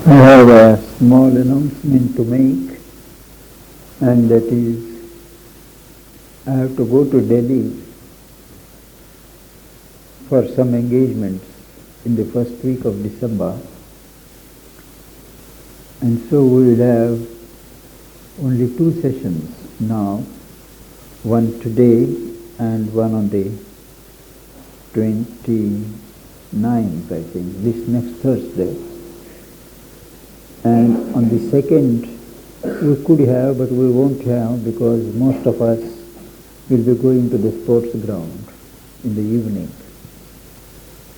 I have a small announcement to make, and that is, I have to go to Delhi for some engagements in the first week of December, and so we will have only two sessions now, one today and one on the 29th, I think, this next Thursday. And on the second, we could have, but we won't have, because most of us will be going to the sports ground in the evening.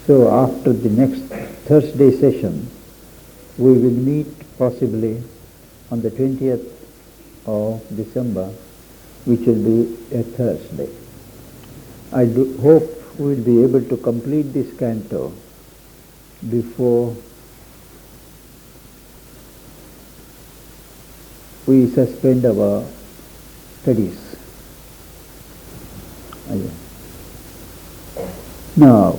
So after the next Thursday session, we will meet possibly on the 20th of December, which will be a Thursday. I do hope we will be able to complete this canto before we suspend our studies. Now,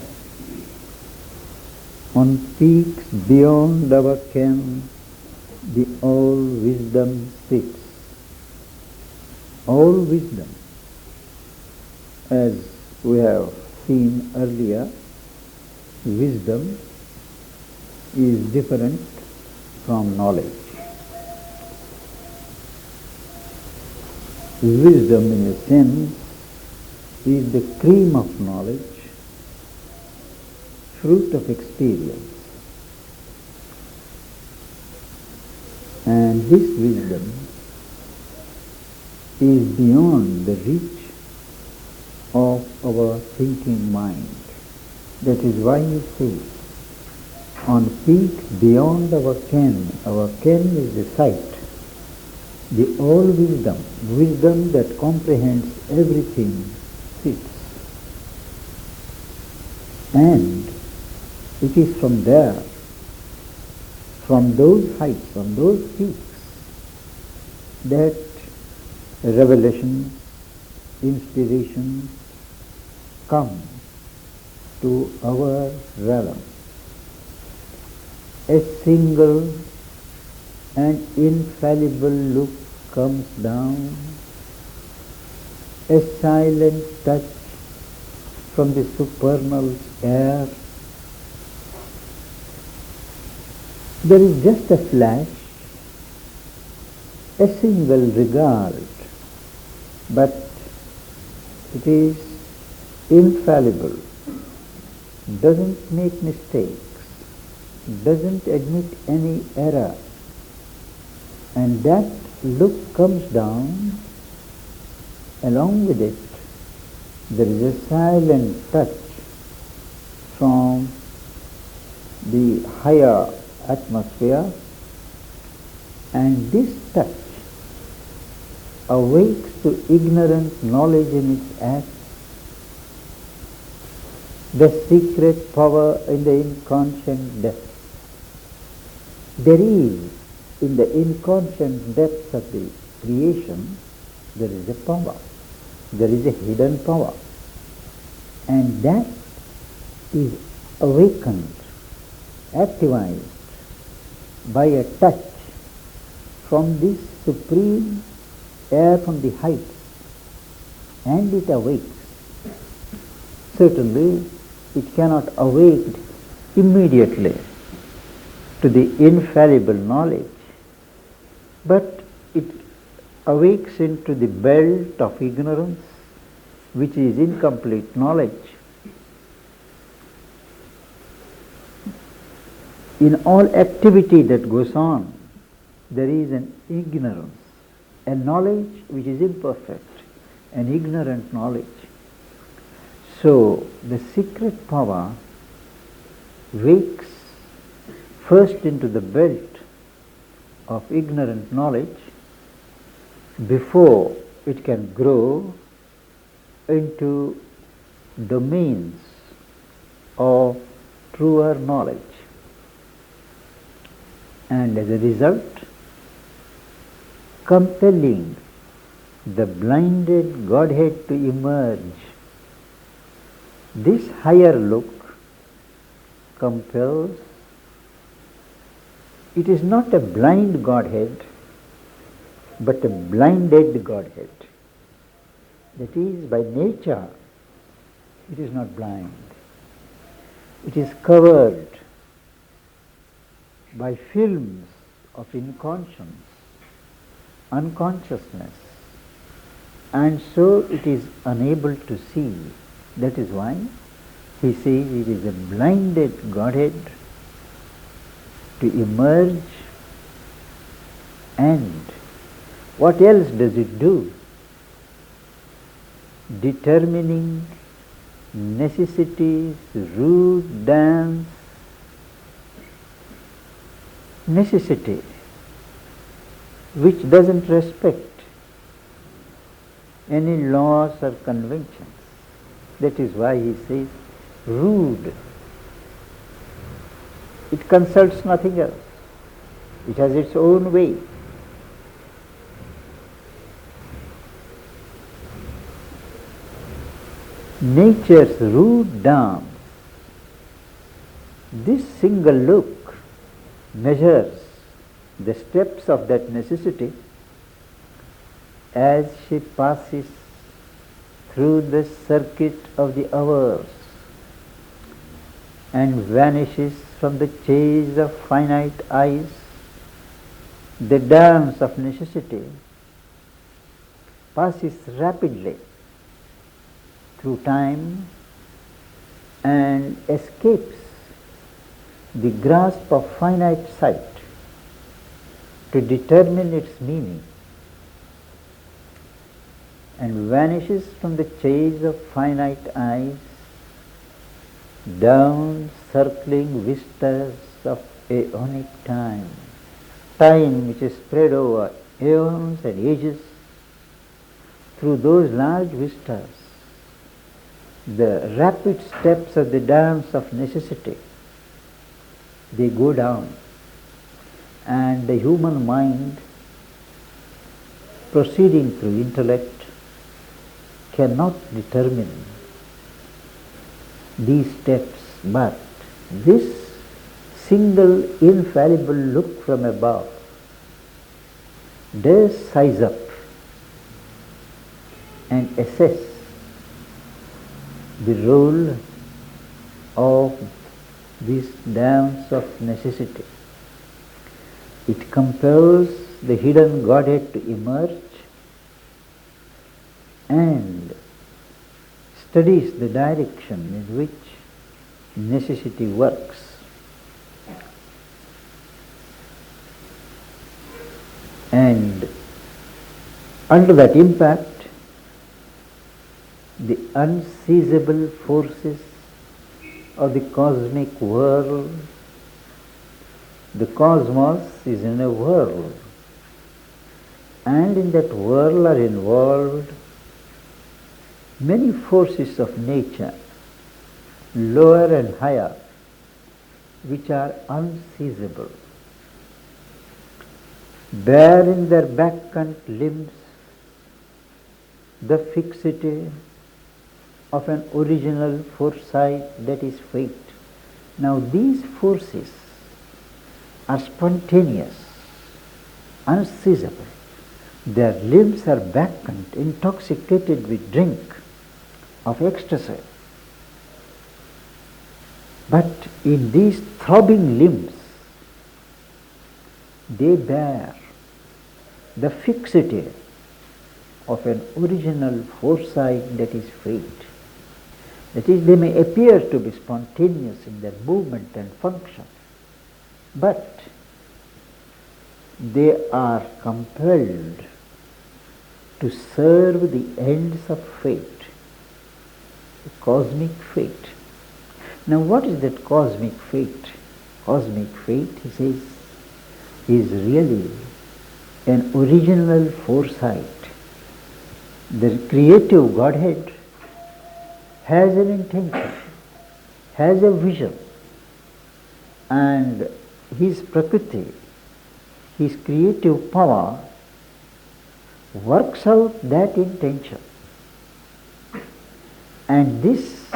on peaks beyond our ken, the all wisdom sits. All wisdom, as we have seen earlier, wisdom is different from knowledge. Wisdom, in a sense, is the cream of knowledge, fruit of experience. And this wisdom is beyond the reach of our thinking mind. That is why you say, on peaks beyond our ken is the sight, the all wisdom, wisdom that comprehends everything, sits. And it is from there, from those heights, from those peaks, that revelation, inspiration come to our realm. A single and infallible look comes down, a silent touch from the supernal air. There is just a flash, a single regard, but it is infallible, doesn't make mistakes, doesn't admit any error. And that look comes down, along with it there is a silent touch from the higher atmosphere, and this touch awakes to ignorant knowledge in its act, the secret power in the inconscient depth. There is, in the inconscient depths of the creation, there is a power, there is a hidden power, and that is awakened, activized by a touch from this supreme air from the heights, and it awakes. Certainly, it cannot awake immediately to the infallible knowledge, but it awakes into the belt of ignorance, which is incomplete knowledge. In all activity that goes on, there is an ignorance, a knowledge which is imperfect, an ignorant knowledge. So the secret power wakes first into the belt of ignorant knowledge before it can grow into domains of truer knowledge. And as a result, compelling the blinded Godhead to emerge, this higher look compels It is not a blind Godhead, but a blinded Godhead. That is, by nature, it is not blind. It is covered by films of inconscience, unconsciousness, and so it is unable to see. That is why he says it is a blinded Godhead to emerge. And what else does it do? Determining necessities, root, dance, necessity, which doesn't respect any laws or conventions. That is why he says rude. It consults nothing else. It has its own way. Nature's rude dance, this single look measures the steps of that necessity as she passes through the circuit of the hours and vanishes from the chase of finite eyes. The dance of necessity passes rapidly through time and escapes the grasp of finite sight to determine its meaning, and vanishes from the chase of finite eyes down circling vistas of aeonic time, time which is spread over aeons and ages. Through those large vistas, the rapid steps of the dance of necessity, they go down, and the human mind, proceeding through intellect, cannot determine these steps, but this single infallible look from above does size up and assess the role of this dance of necessity. It compels the hidden Godhead to emerge and studies the direction in which necessity works. And under that impact, the unseizable forces of the cosmic world, the cosmos is in a whirl, and in that whirl are involved many forces of nature, lower and higher, which are unseizable, bear in their vacant limbs the fixity of an original foresight, that is fate. Now these forces are spontaneous, unseizable. Their limbs are vacant, intoxicated with drink of ecstasy. But in these throbbing limbs, they bear the fixity of an original foresight, that is fate. That is, they may appear to be spontaneous in their movement and function, but they are compelled to serve the ends of fate, the cosmic fate. Now what is that cosmic fate? Cosmic fate, he says, is really an original foresight. The creative Godhead has an intention, has a vision, and his prakriti, his creative power, works out that intention. And this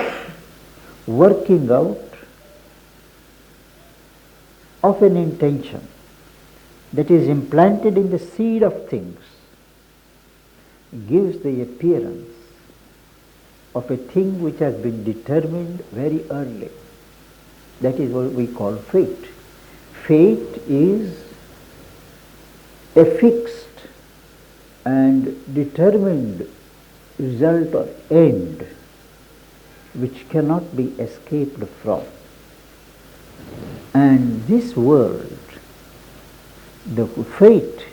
working out of an intention that is implanted in the seed of things gives the appearance of a thing which has been determined very early. That is what we call fate. Fate is a fixed and determined result or end which cannot be escaped from. And this world, the fate,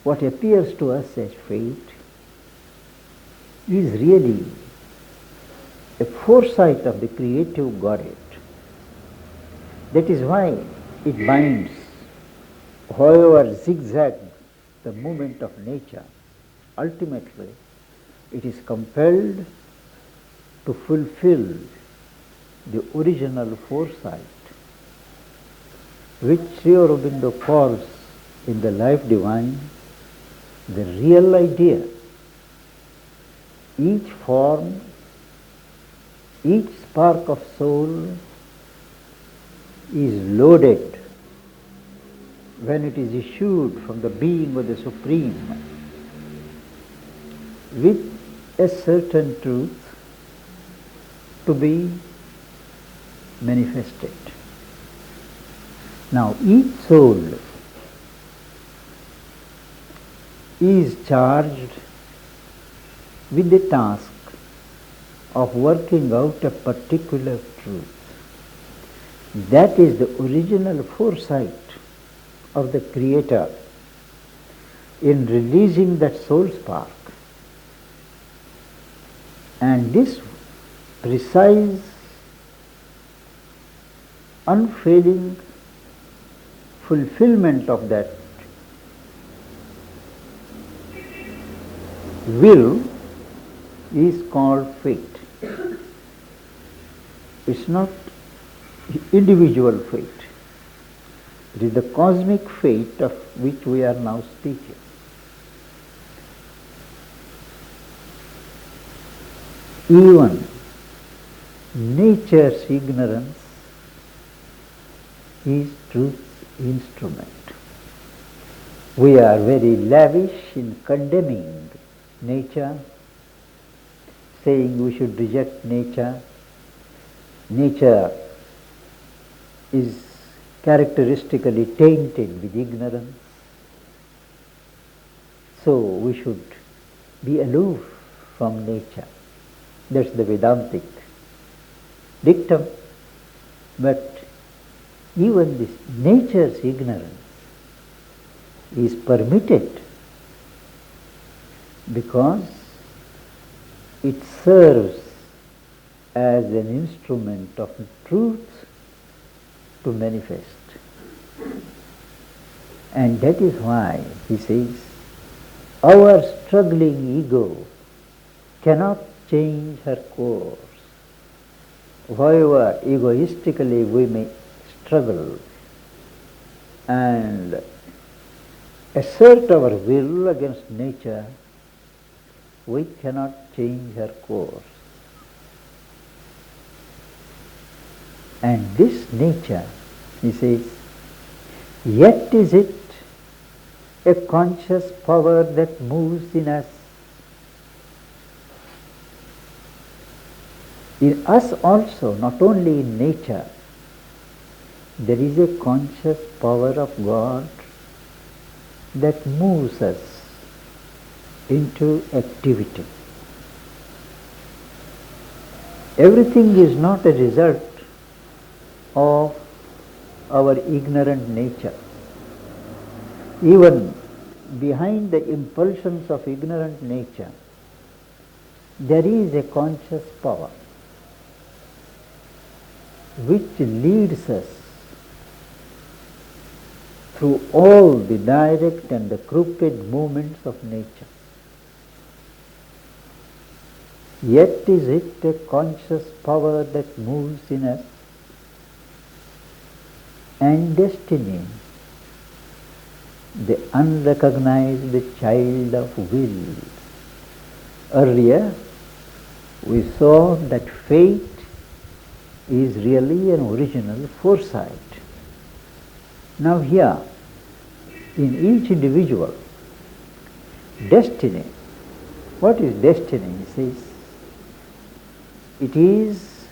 what appears to us as fate, is really a foresight of the creative Godhead. That is why it binds, however zigzag the movement of nature, ultimately it is compelled to fulfill the original foresight, which Sri Aurobindo calls in the Life Divine the real idea. Each form, each spark of soul is loaded when it is issued from the being of the Supreme with a certain truth to be manifested. Now each soul is charged with the task of working out a particular truth. That is the original foresight of the Creator in releasing that soul spark. And this precise, unfailing fulfillment of that will is called fate. It's not individual fate. It is the cosmic fate of which we are now speaking. Even nature's ignorance is truth's instrument. We are very lavish in condemning nature, saying we should reject nature. Nature is characteristically tainted with ignorance, so we should be aloof from nature. That's the Vedantic dictum. But even this nature's ignorance is permitted because it serves as an instrument of truth to manifest. And that is why he says, our struggling ego cannot change her course. However egoistically we may struggle and assert our will against nature, we cannot change her course. And this nature, he says, yet is it a conscious power that moves in us. In us also, not only in nature, there is a conscious power of God that moves us into activity. Everything is not a result of our ignorant nature. Even behind the impulsions of ignorant nature, there is a conscious power which leads us through all the direct and the crooked movements of nature. Yet is it a conscious power that moves in us, and destiny, the unrecognized child of will. Earlier we saw that fate is really an original foresight. Now here in each individual. Destiny. What is destiny? He says, it is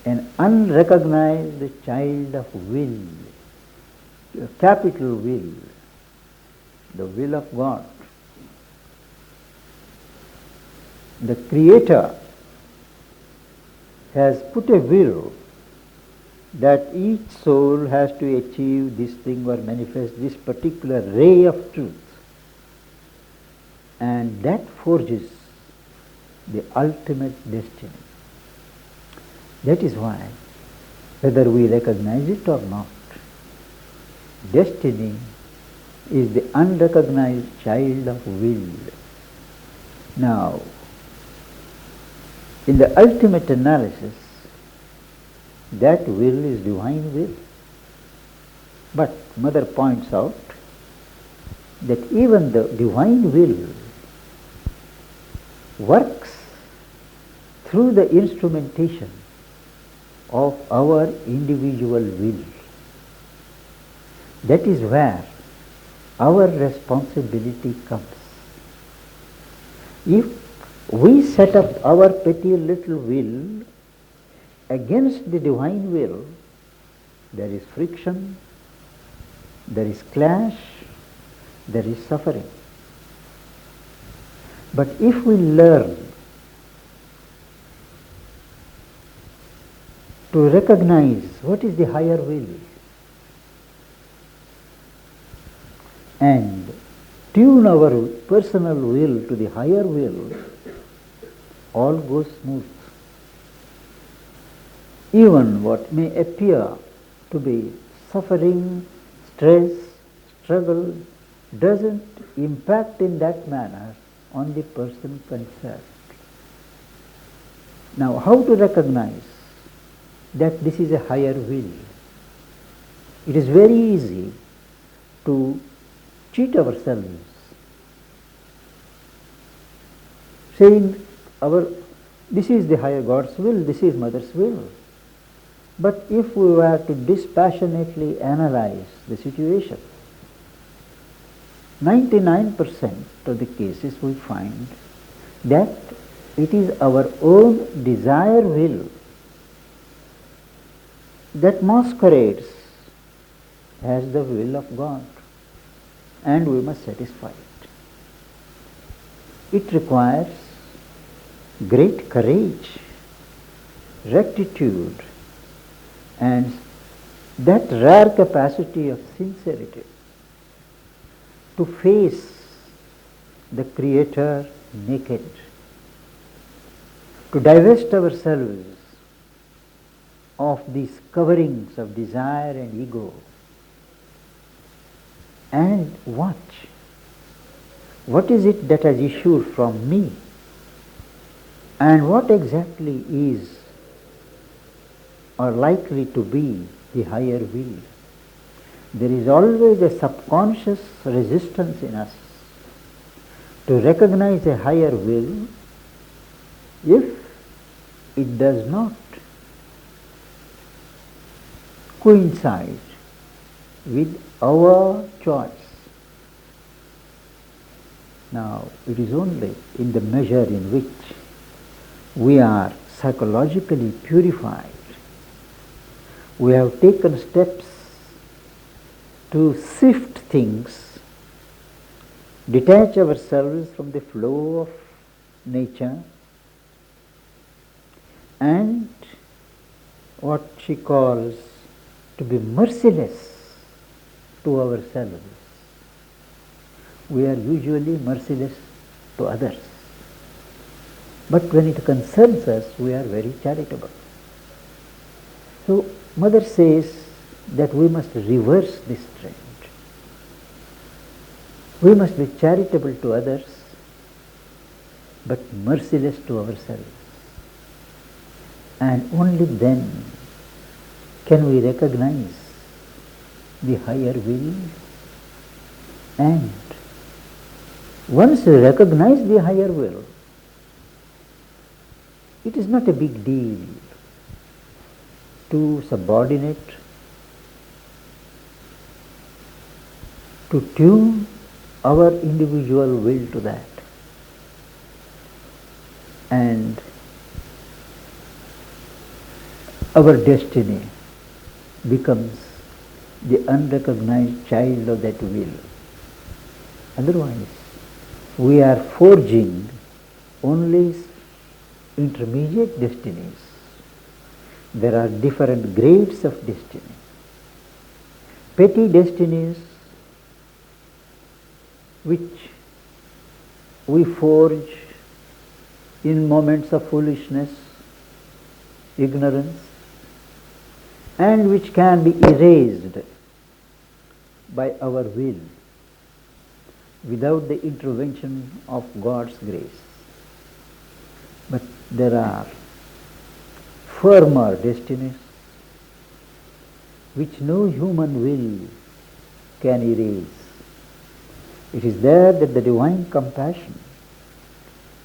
an unrecognized child of will, a capital will, the will of God. The Creator has put a will that each soul has to achieve this thing or manifest this particular ray of truth. And that forges the ultimate destiny. That is why, whether we recognize it or not, destiny is the unrecognized child of will. Now, in the ultimate analysis, that will is divine will. But Mother points out that even the divine will works through the instrumentation of our individual will. That is where our responsibility comes. If we set up our petty little will against the divine will, there is friction, there is clash, there is suffering. But if we learn to recognize what is the higher will and tune our personal will to the higher will, all goes smooth. Even what may appear to be suffering, stress, struggle, doesn't impact in that manner on the person concerned. Now, how to recognize that this is a higher will? It is very easy to cheat ourselves, saying this is the higher God's will, this is Mother's will. But if we were to dispassionately analyze the situation, 99% of the cases we find that it is our own desire will that masquerades as the will of God, and we must satisfy it. It requires great courage, rectitude, and that rare capacity of sincerity to face the Creator naked, to divest ourselves of these coverings of desire and ego, and watch what is it that has issued from me and what exactly is or likely to be the higher will. There is always a subconscious resistance in us to recognize a higher will if it does not coincide with our choice. Now, it is only in the measure in which we are psychologically purified, we have taken steps to sift things, detach ourselves from the flow of nature, and what she calls to be merciless to ourselves. We are usually merciless to others, but when it concerns us, we are very charitable. So Mother says that we must reverse this trend. We must be charitable to others, but merciless to ourselves. And only then can we recognize the higher will. And once we recognize the higher will, it is not a big deal to subordinate to tune our individual will to that. And our destiny becomes the unrecognized child of that will. Otherwise, we are forging only intermediate destinies. There are different grades of destiny. Petty destinies which we forge in moments of foolishness, ignorance, and which can be erased by our will without the intervention of God's grace. But there are firmer destinies which no human will can erase. It is there that the divine compassion,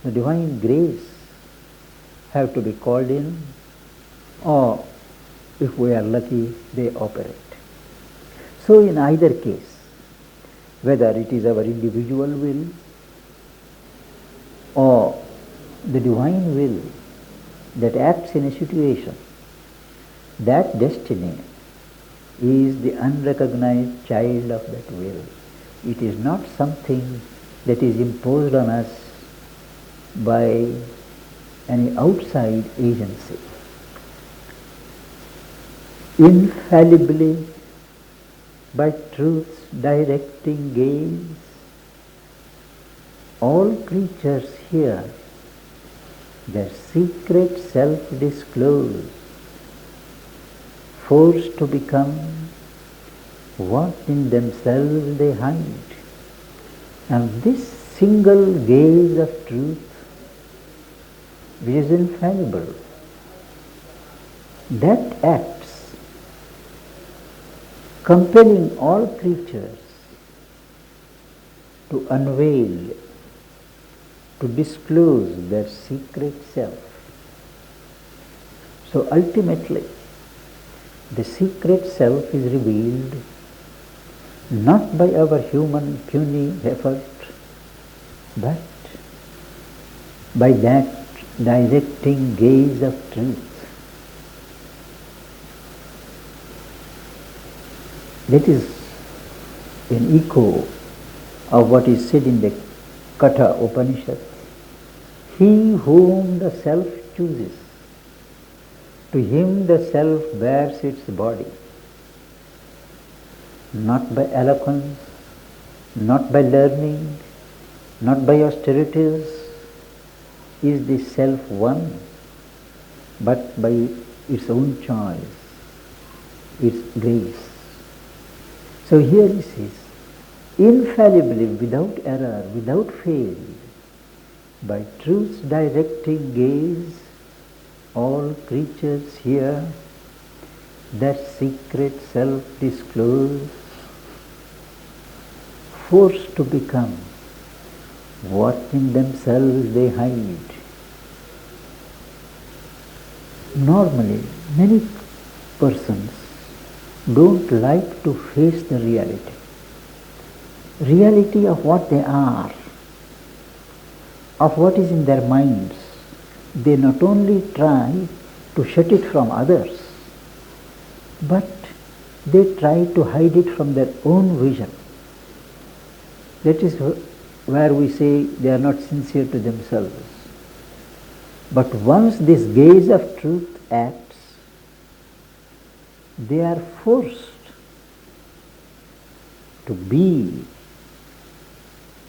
the divine grace have to be called in, or if we are lucky, they operate. So in either case, whether it is our individual will or the divine will that acts in a situation, that destiny is the unrecognized child of that will. It is not something that is imposed on us by any outside agency. Infallibly, by truth's directing gaze, all creatures here their secret self disclose, forced to become what in themselves they hide. And this single gaze of truth, which is infallible, that acts compelling all creatures to unveil, to disclose their secret self. So ultimately, the secret self is revealed not by our human puny effort, but by that directing gaze of truth. That is an echo of what is said in the Katha Upanishad. He whom the self chooses, to him the self bears its body. Not by eloquence, not by learning, not by austerities is the self won, but by its own choice, its grace. So here he says, infallibly, without error, without fail, by truth's directing gaze, all creatures here that secret self disclose, forced to become what in themselves they hide. Normally, many persons don't like to face the reality of what they are, of what is in their minds. They not only try to shut it from others, but they try to hide it from their own vision. That is where we say they are not sincere to themselves. But once this gaze of truth acts, they are forced to be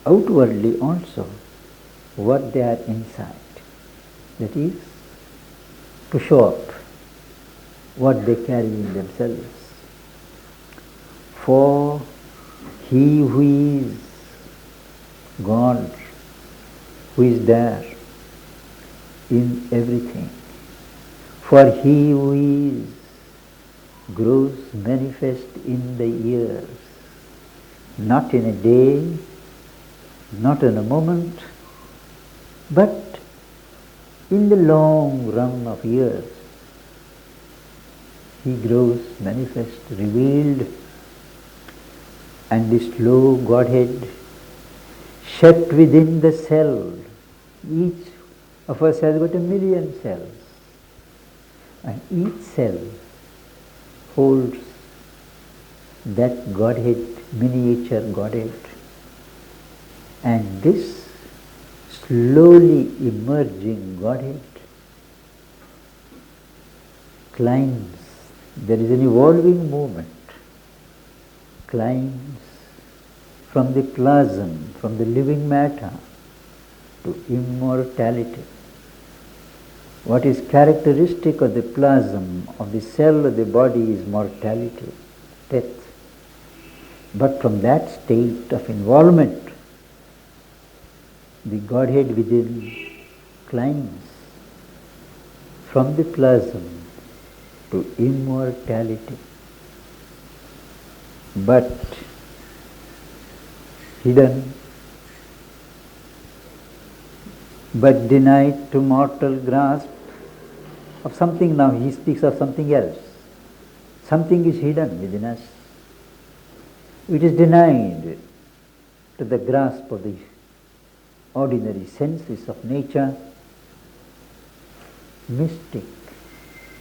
outwardly also what they are inside. That is, to show up what they carry in themselves. For he who is God, who is there in everything, for he who is grows manifest in the years, not in a day, not in a moment, but in the long run of years. He grows manifest, revealed And the slow Godhead shut within the cell. Each of us has got 1,000,000 cells. And each cell holds that Godhead, miniature Godhead. And this slowly emerging Godhead climbs. There is an evolving movement. Climbs from the plasm, from the living matter to immortality. What is characteristic of the plasm, of the cell of the body is mortality, death. But from that state of involvement, the Godhead within climbs from the plasm to immortality. But hidden, but denied to mortal grasp of something. Now he speaks of something else. Something is hidden within us. It is denied to the grasp of the ordinary senses of nature. Mystic,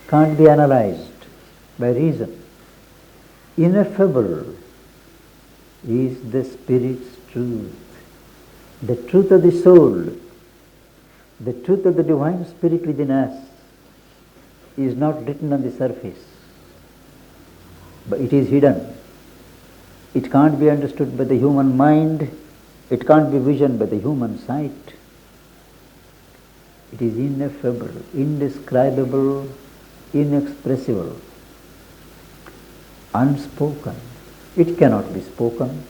can't be analyzed by reason. Ineffable is the Spirit's truth, the truth of the soul, the truth of the Divine Spirit within us is not written on the surface, but it is hidden. It can't be understood by the human mind, it can't be visioned by the human sight. It is ineffable, indescribable, inexpressible, unspoken. It cannot be spoken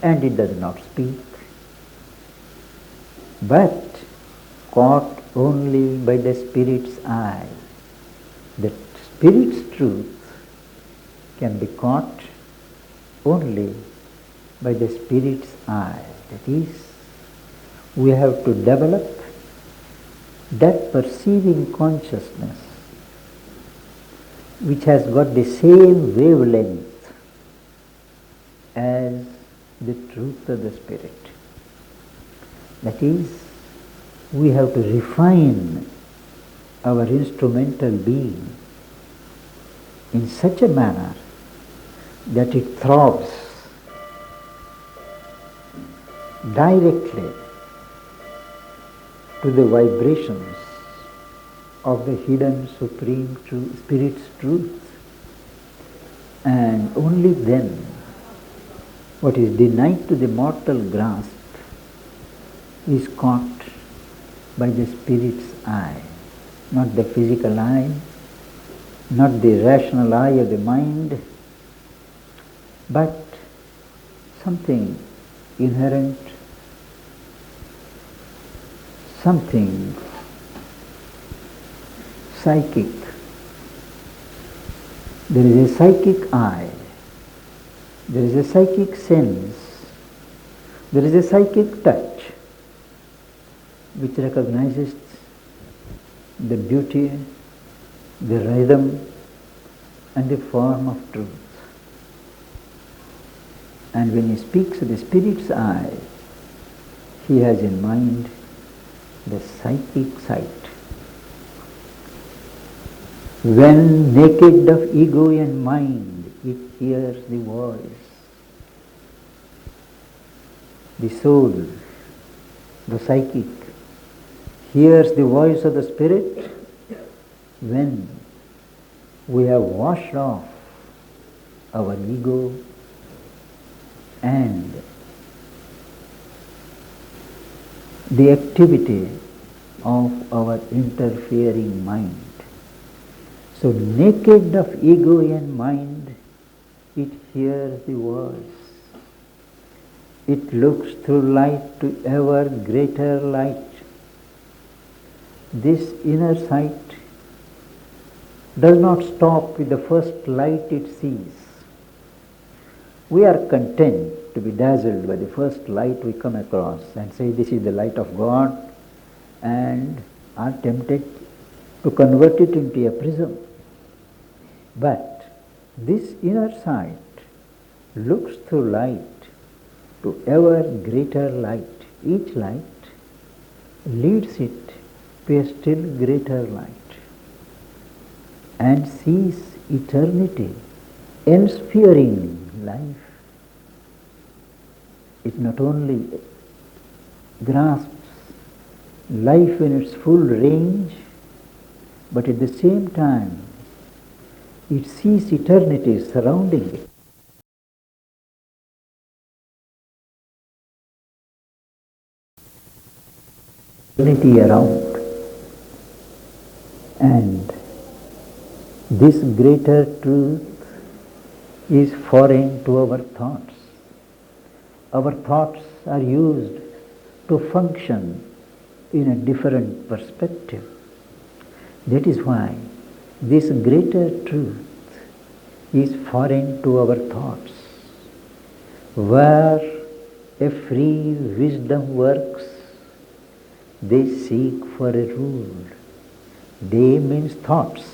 and it does not speak, but caught only by the Spirit's eye. The Spirit's truth can be caught only by the Spirit's eye. That is, we have to develop that perceiving consciousness which has got the same wavelength as the truth of the Spirit. That is, we have to refine our instrumental being in such a manner that it throbs directly to the vibrations of the hidden supreme Spirit's truth. And only then what is denied to the mortal grasp is caught by the Spirit's eye, not the physical eye, not the rational eye of the mind, but something inherent, something psychic. There is a psychic eye, there is a psychic sense, there is a psychic touch which recognizes the beauty, the rhythm and the form of truth. And when he speaks of the Spirit's eye, he has in mind the psychic sight. When naked of ego and mind, it hears the voice. The soul, the psychic, hears the voice of the Spirit when we have washed off our ego and the activity of our interfering mind. So naked of ego and mind, it hears the voice. It looks through light to ever greater light. This inner sight does not stop with the first light it sees. We are content to be dazzled by the first light we come across and say this is the light of God, and are tempted to convert it into a prism. But this inner sight looks through light to ever greater light. Each light leads it to a still greater light and sees eternity ensphering life. It not only grasps life in its full range, but at the same time it sees eternity surrounding it. Eternity around. And this greater truth is foreign to our thoughts. Our thoughts are used to function in a different perspective. That is why this greater truth is foreign to our thoughts. Where a free wisdom works, they seek for a rule. They means thoughts.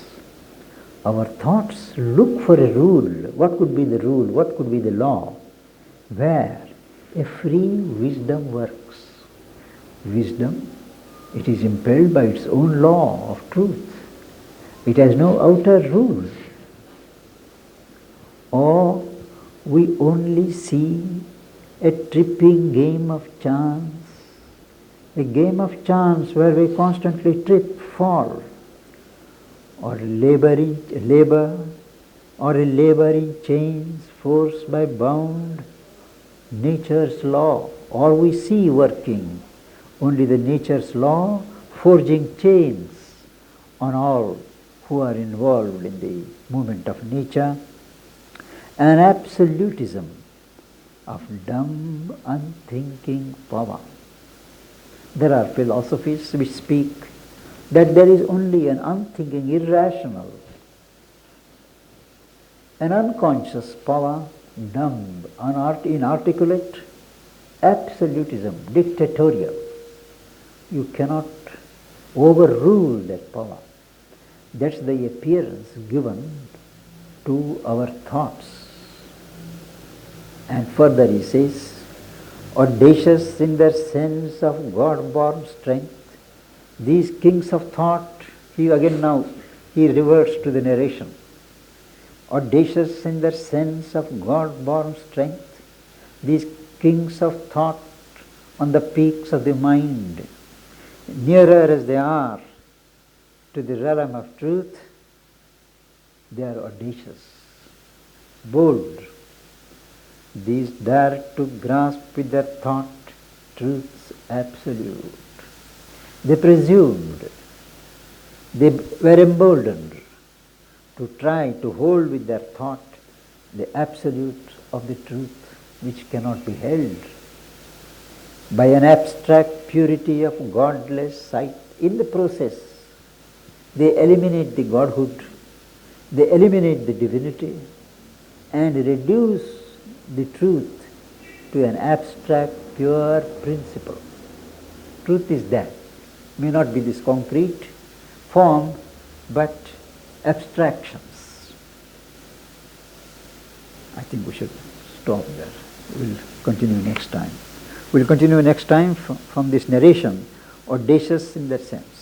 Our thoughts look for a rule. What could be the rule? What could be the law? Where a free wisdom works. Wisdom, it is impelled by its own law of truth. It has no outer rule. Or we only see a tripping game of chance, a game of chance where we constantly trip, fall, or labor in chains forced by bound nature's law, or we see working only the nature's law, forging chains on all who are involved in the movement of nature, an absolutism of dumb, unthinking power. There are philosophies which speak that there is only an unthinking, irrational, an unconscious power, dumb, inarticulate, absolutism, dictatorial. You cannot overrule that power. That's the appearance given to our thoughts. And further he says, audacious in their sense of God-born strength, these kings of thought, he reverts to the narration. Audacious in their sense of God-born strength, these kings of thought on the peaks of the mind, nearer as they are to the realm of truth, they are audacious, bold. These dare to grasp with their thought truth's absolute. They presumed, they were emboldened to try to hold with their thought the absolute of the truth which cannot be held by an abstract purity of godless sight. In the process, they eliminate the godhood, they eliminate the divinity, and reduce the truth to an abstract, pure principle. Truth is that. May not be this concrete form, but abstractions. I think we should stop there. We'll continue next time. We'll continue next time from this narration, audacious in that sense.